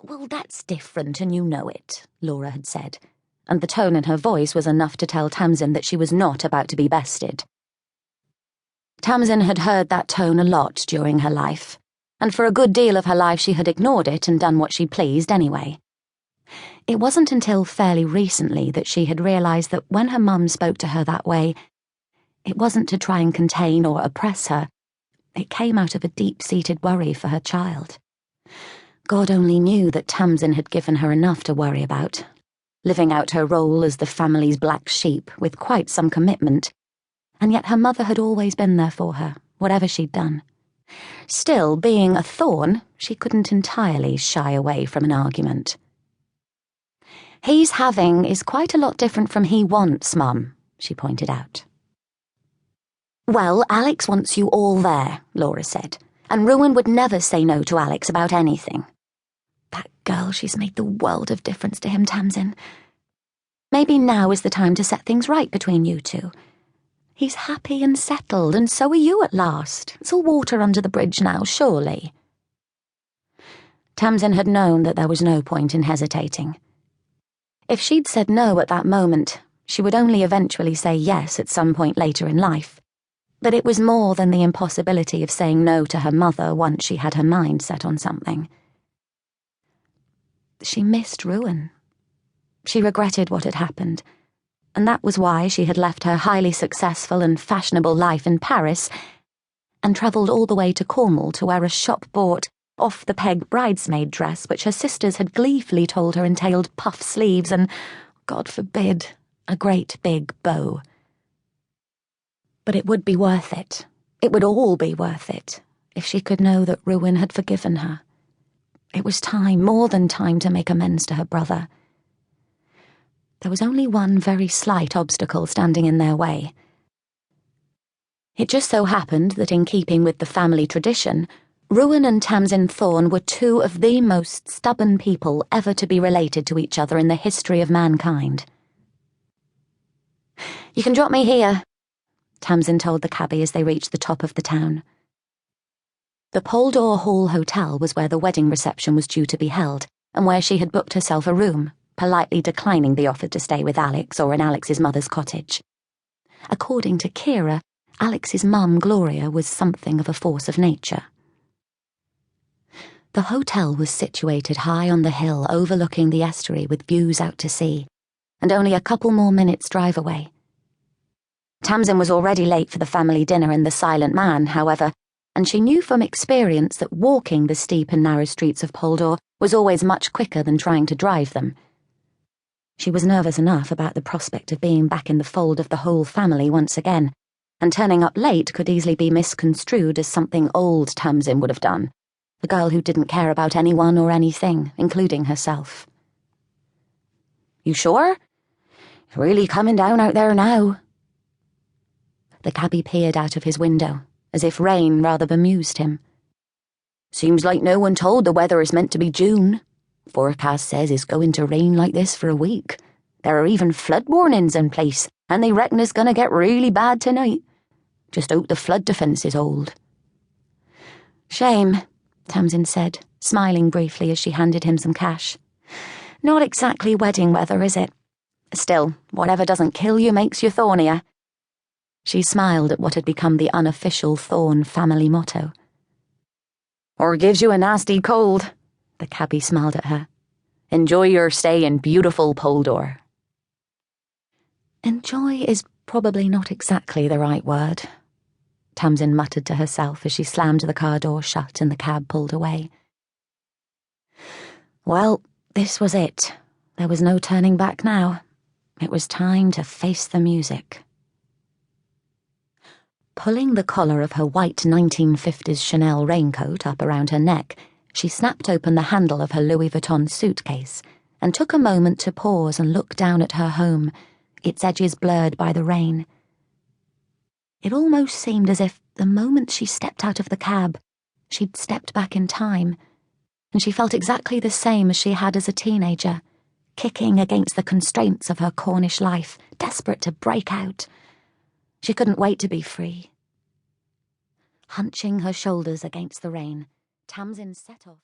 "Well, that's different, and you know it," Laura had said, and the tone in her voice was enough to tell Tamsyn that she was not about to be bested. Tamsyn had heard that tone a lot during her life, and for a good deal of her life she had ignored it and done what she pleased anyway. It wasn't until fairly recently that she had realised that when her mum spoke to her that way, it wasn't to try and contain or oppress her. It came out of a deep-seated worry for her child. God only knew that Tamsyn had given her enough to worry about, living out her role as the family's black sheep with quite some commitment, and yet her mother had always been there for her, whatever she'd done. Still, being a Thorne, she couldn't entirely shy away from an argument. "He's having is quite a lot different from he wants, Mum," she pointed out. "Well, Alex wants you all there," Laura said, "and Ruan would never say no to Alex about anything." "That girl, she's made the world of difference to him, Tamsyn. Maybe now is the time to set things right between you two. He's happy and settled, and so are you at last. It's all water under the bridge now, surely." Tamsyn had known that there was no point in hesitating. If she'd said no at that moment, she would only eventually say yes at some point later in life. But it was more than the impossibility of saying no to her mother once she had her mind set on something. She missed Ruan. She regretted what had happened, and that was why she had left her highly successful and fashionable life in Paris and travelled all the way to Cornwall to wear a shop-bought, off-the-peg bridesmaid dress which her sisters had gleefully told her entailed puff sleeves and, God forbid, a great big bow. But it would be worth it. It would all be worth it, if she could know that Ruan had forgiven her. It was time, more than time, to make amends to her brother. There was only one very slight obstacle standing in their way. It just so happened that, in keeping with the family tradition, Ruan and Tamsyn Thorne were two of the most stubborn people ever to be related to each other in the history of mankind. "You can drop me here," Tamsyn told the cabbie as they reached the top of the town. The Poldore Hall Hotel was where the wedding reception was due to be held, and where she had booked herself a room, politely declining the offer to stay with Alex or in Alex's mother's cottage. According to Kira, Alex's mum, Gloria, was something of a force of nature. The hotel was situated high on the hill overlooking the estuary with views out to sea, and only a couple more minutes' drive away. Tamsyn was already late for the family dinner in the Silent Man, however, and she knew from experience that walking the steep and narrow streets of Poldore was always much quicker than trying to drive them. She was nervous enough about the prospect of being back in the fold of the whole family once again, and turning up late could easily be misconstrued as something old Tamsyn would have done, the girl who didn't care about anyone or anything, including herself. "You sure? You're really coming down out there now." The cabbie peered out of his window, as if rain rather bemused him. "Seems like no one told the weather is meant to be June. Forecast says it's going to rain like this for a week. There are even flood warnings in place, and they reckon it's going to get really bad tonight. Just hope the flood defence is old." "Shame," Tamsyn said, smiling briefly as she handed him some cash. "Not exactly wedding weather, is it? Still, whatever doesn't kill you makes you thornier." She smiled at what had become the unofficial Thorne family motto. "Or gives you a nasty cold," the cabbie smiled at her. "Enjoy your stay in beautiful Poldore." "Enjoy is probably not exactly the right word," Tamsyn muttered to herself as she slammed the car door shut and the cab pulled away. Well, this was it. There was no turning back now. It was time to face the music. Pulling the collar of her white 1950s Chanel raincoat up around her neck, she snapped open the handle of her Louis Vuitton suitcase and took a moment to pause and look down at her home, its edges blurred by the rain. It almost seemed as if the moment she stepped out of the cab, she'd stepped back in time, and she felt exactly the same as she had as a teenager, kicking against the constraints of her Cornish life, desperate to break out. She couldn't wait to be free. Hunching her shoulders against the rain, Tamsyn set off.